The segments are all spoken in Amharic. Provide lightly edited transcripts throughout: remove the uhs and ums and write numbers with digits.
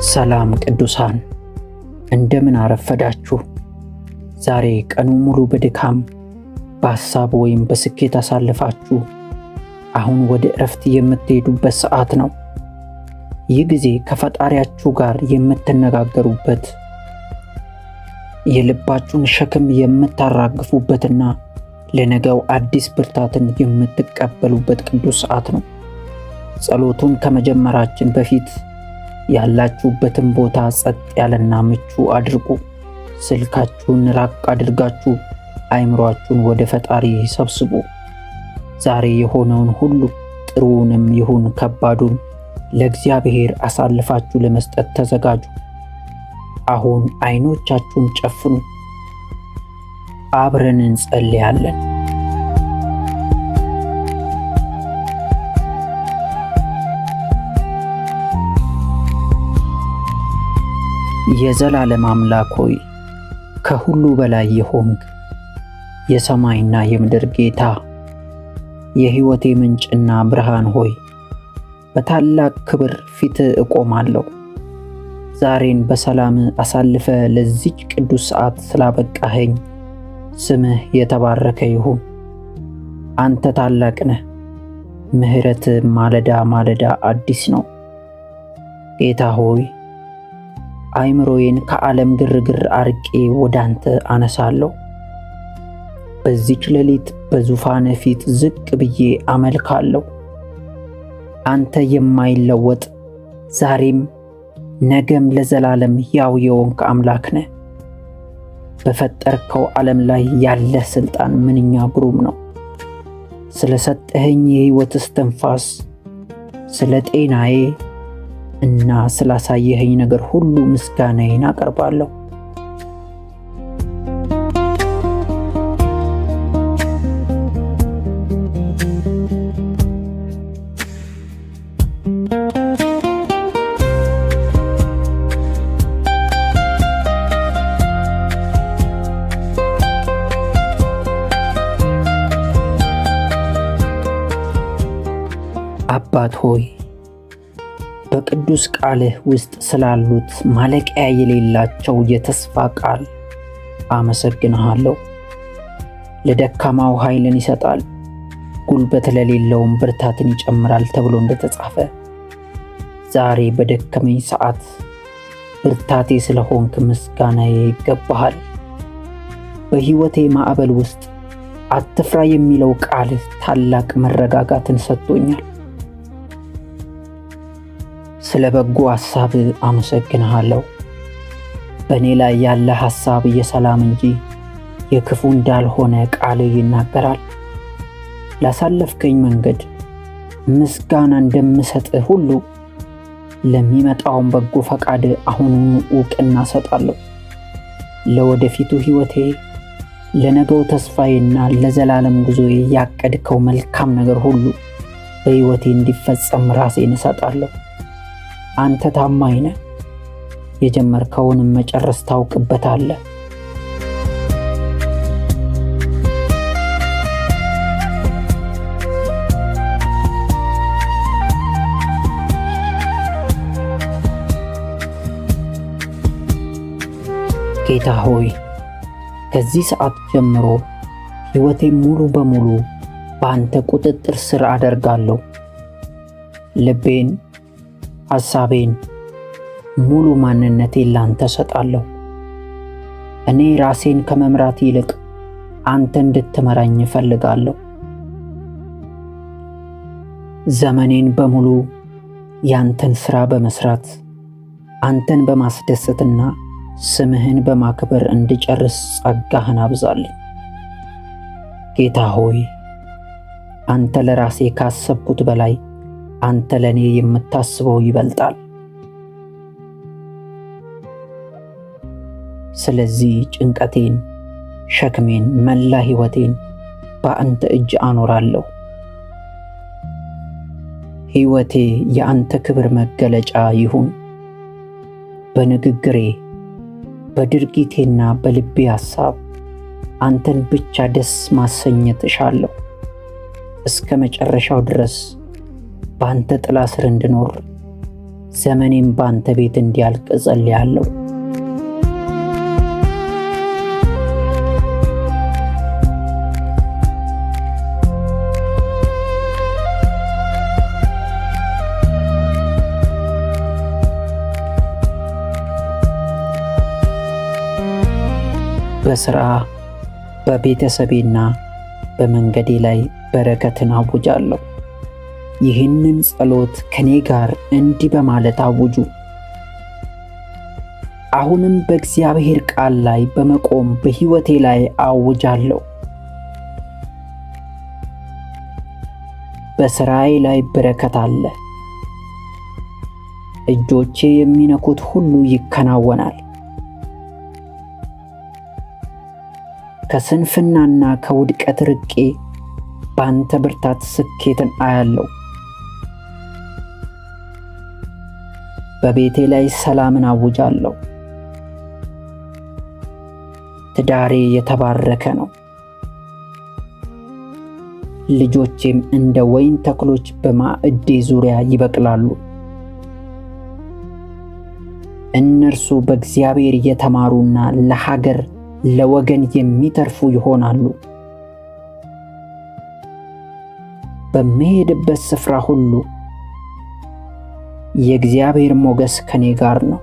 ሰላም ቅዱሳን፣ እንደምን አረፈዳችሁ። ዛሬ ቀኑ ሙሉ በድካም በሐሳብ ወይም በስኬት አሳልፋችሁ አሁን ወደ እረፍት የምትሄዱበት ሰዓት ነው። ይህ ጊዜ ከፈጣሪያችሁ ጋር የምትነጋገሩበት፣ የልባችሁን ሸክም የምታራግፉበትና ለነገው አዲስ ብርታትን የምትቀበሉበት ቅዱስ ሰዓት ነው። ጸሎቱን ከመጀመራችን በፊት ያላችሁበትን ቦታ ጸጥ ያለና ምቹ አድርጉ። ስልካችሁን ራቅ አድርጋችሁ አእምሮአችሁን ወደ ፈጣሪ ሰብስቡ። ዛሬ የሆነውን ሁሉ ጥሩውንም ይሁን ከባዱን ለእግዚአብሔር አሳልፋችሁ ለመስጠት ተዘጋጁ። አሁን አይኖቻችሁን ጨፍኑ። አብረን እንጸልያለን። የዘላለም አምላክ ሆይ፣ ከሁሉ በላይ የሆንክ የሰማይና የምድር ጌታ፣ የሕይወቴ ምንጭና ብርሃን ሆይ፣ በታላቅ ክብር ፊት እቆማለሁ። ዛሬን በሰላም አሳልፈ ለዚች ቅዱስ ሰዓት ስላበቃኸኝ ስምህ የተባረከ ይሁን። አንተ ታላቅ ነህ፣ ምሕረት ማለዳ ማለዳ አዲስ ነው። ጌታ ሆይ፣ አእምሮዬን ከዓለም ግርግር አርቄ ወደ አንተ አነሳለሁ። በዚች ሌሊት በዙፋን ፊት ዝቅ ብዬ አመልካለሁ። አንተ የማይለወጥ ዛሬም ነገም ለዘላለም ሕያው የሆንክ አምላክ ነህ። በፈጠርከው ዓለም ላይ ያለ ሥልጣን ምንኛ ግሩም ነው። ስለ ሰጠኸኝ የሕይወት እስትንፋስ፣ ስለ ጤናዬ እና ስላሳየኸኝ ነገር ሁሉ ምስጋናዬን አቀርባለሁ። አባት ሆይ፣ በቅዱስ ቃልህ ውስጥ ስላሉት ማለቂያ የሌላቸው የተስፋ ቃል አመሰግንሃለሁ። ለደካማው ኃይልን ይሰጣል፣ ጉልበት ለሌለውም ብርታትን ይጨምራል ተብሎ እንደተጻፈ ዛሬ በደከመኝ ሰዓት ብርታቴ ስለሆንክ ምስጋናዬ ይገባሃል። በሕይወቴ ማዕበል ውስጥ አትፍራ የሚለው ቃልህ ታላቅ መረጋጋትን ሰጥቶኛል። ስለ በጎ ሐሳብ አመሰግንሃለሁ። በእኔ ላይ ያለ ሐሳብ የሰላም እንጂ የክፉ እንዳልሆነ ቃልህ ይናገራል። ላሳለፍከኝ መንገድ ምስጋና እንደምሰጥህ ሁሉ ለሚመጣውን በጎ ፈቃድ አሁኑኑ ዕውቅና እሰጣለሁ። ለወደፊቱ ሕይወቴ፣ ለነገው ተስፋዬና ለዘላለም ጉዞዬ ያቀድከው መልካም ነገር ሁሉ በሕይወቴ እንዲፈጸም ራሴን እሰጣለሁ። አንተ ታማኝ ነህ፣ የጀመርከውንም መጨረስ ታውቅበታለህ። ጌታ ሆይ፣ ከዚህ ሰዓት ጀምሮ ሕይወቴን ሙሉ በሙሉ በአንተ ቁጥጥር ስር አደርጋለሁ። ልቤን፣ ሐሳቤን፣ ሙሉ ማንነቴን ላንተ ሰጣለሁ። እኔ ራሴን ከመምራት ይልቅ አንተ እንድትመራኝ እፈልጋለሁ። ዘመኔን በሙሉ ያንተን ሥራ በመስራት አንተን በማስደሰትና ስምህን በማክበር እንድጨርስ ጸጋህን አብዛልኝ። ጌታ ሆይ፣ አንተ ለራሴ ካሰብኩት በላይ አንተ ለኔ የምታስበው ይበልጣል። ስለዚህ ጭንቀቴን፣ ሸክሜን፣ መላ ሕይወቴን በአንተ እጅ አኖራለሁ። ሕይወቴ የአንተ ክብር መገለጫ ይሁን። በንግግሬ፣ በድርጊቴና በልቤ ሐሳብ አንተን ብቻ ደስ ማሰኘት እሻለሁ። እስከ መጨረሻው ድረስ በአንተ ጥላ ስር እንድኖር ዘመኔም ባንተ ቤት እንዲያልቅ እጸልያለሁ። በሥራ በቤተሰቤና በመንገዴ ላይ በረከትን አውጃለሁ። ይህንን ጸሎት ከኔ ጋር እንዲህ በማለት አውጁ። አሁንም በእግዚአብሔር ቃል ላይ በመቆም በሕይወቴ ላይ አውጃለሁ። በሥራዬ ላይ በረከት አለ። እጆቼ የሚነኩት ሁሉ ይከናወናል። ከስንፍናና ከውድቀት ርቄ ባንተ ብርታት ስኬትን አያለሁ። በቤቴ ላይ ሰላምን አውጃለሁ። ትዳሬ የተባረከ ነው። ልጆቼም እንደ ወይን ተክሎች በማዕዴ ዙሪያ ይበቅላሉ። እነርሱ በእግዚአብሔር የተማሩና ለሀገር ለወገን የሚተርፉ ይሆናሉ። በምሄድበት ስፍራ ሁሉ የእግዚአብሔር ሞገስ ከኔ ጋር ነው።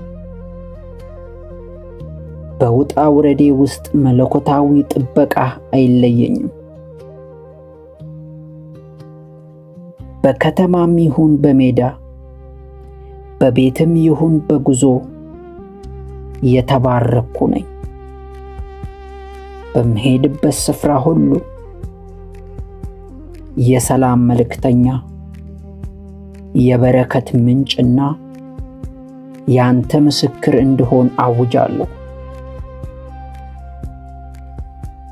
በውጣ ውረዴ ውስጥ መለኮታዊ ጥበቃ አይለየኝም። በከተማም ይሁን በሜዳ፣ በቤትም ይሁን በጉዞ የተባረኩ ነኝ። በምሄድበት ስፍራ ሁሉ የሰላም መልእክተኛ፣ የበረከት ምንጭና ያንተ ምስክር እንድሆን አውጃለሁ።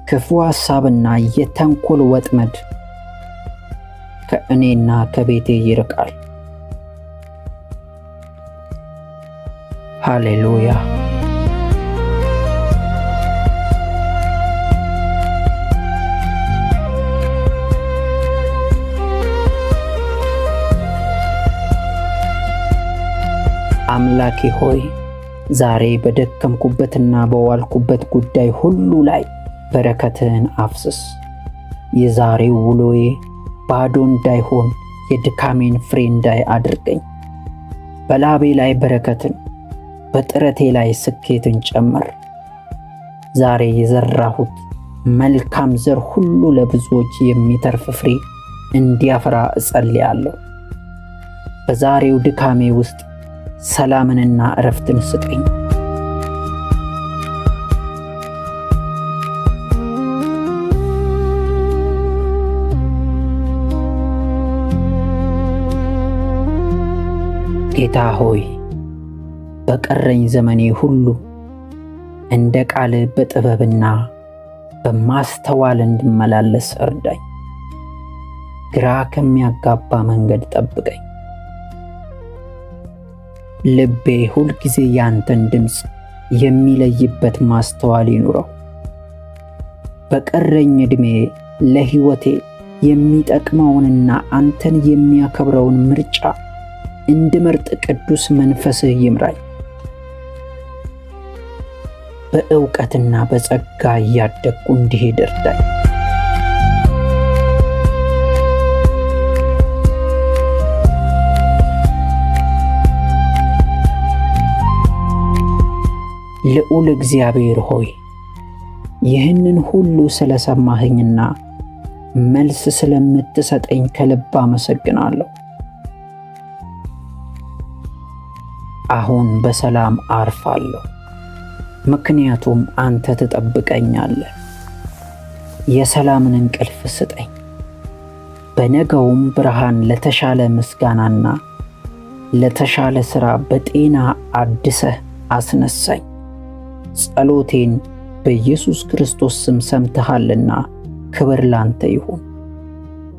ክፉ ሐሳብና የተንኮል ወጥመድ ከእኔና ከቤቴ ይርቃል። ሃሌሉያ! አምላኬ ሆይ ዛሬ በደከምኩበትና በዋልኩበት ጉዳይ ሁሉ ላይ በረከትህን አፍስስ። የዛሬው ውሎዬ ባዶ እንዳይሆን የድካሜን ፍሬ እንዳይ አድርገኝ። በላቤ ላይ በረከትን፣ በጥረቴ ላይ ስኬትን ጨምር። ዛሬ የዘራሁት መልካም ዘር ሁሉ ለብዙዎች የሚተርፍ ፍሬ እንዲያፈራ እጸልያለሁ። በዛሬው ድካሜ ውስጥ ሰላምንና እረፍትን ስጠኝ። ጌታ ሆይ በቀረኝ ዘመኔ ሁሉ እንደ ቃልህ በጥበብና በማስተዋል እንድመላለስ እርዳኝ። ግራ ከሚያጋባ መንገድ ጠብቀኝ። ልቤ ሁል ጊዜ ያንተን ድምፅ የሚለይበት ማስተዋል ይኑረው። በቀረኝ ዕድሜ ለሕይወቴ የሚጠቅመውንና አንተን የሚያከብረውን ምርጫ እንድመርጥ ቅዱስ መንፈስህ ይምራኝ። በእውቀትና በጸጋ እያደግኩ እንዲሄድ እርዳኝ። ልዑል እግዚአብሔር ሆይ ይህንን ሁሉ ስለሰማኸኝና መልስ ስለምትሰጠኝ ከልብ አመሰግናለሁ። አሁን በሰላም አርፋለሁ፣ ምክንያቱም አንተ ትጠብቀኛለህ። የሰላምን እንቅልፍ ስጠኝ። በነገውም ብርሃን ለተሻለ ምስጋናና ለተሻለ ሥራ በጤና አድሰህ አስነሳኝ። ጸሎቴን በኢየሱስ ክርስቶስ ስም ሰምተሃልና ክብር ላንተ ይሁን።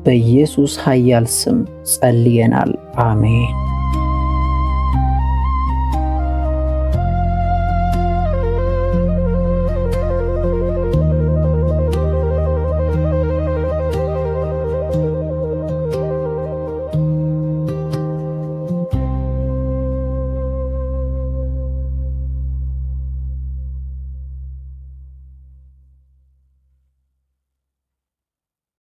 በኢየሱስ ኃያል ስም ጸልየናል። አሜን።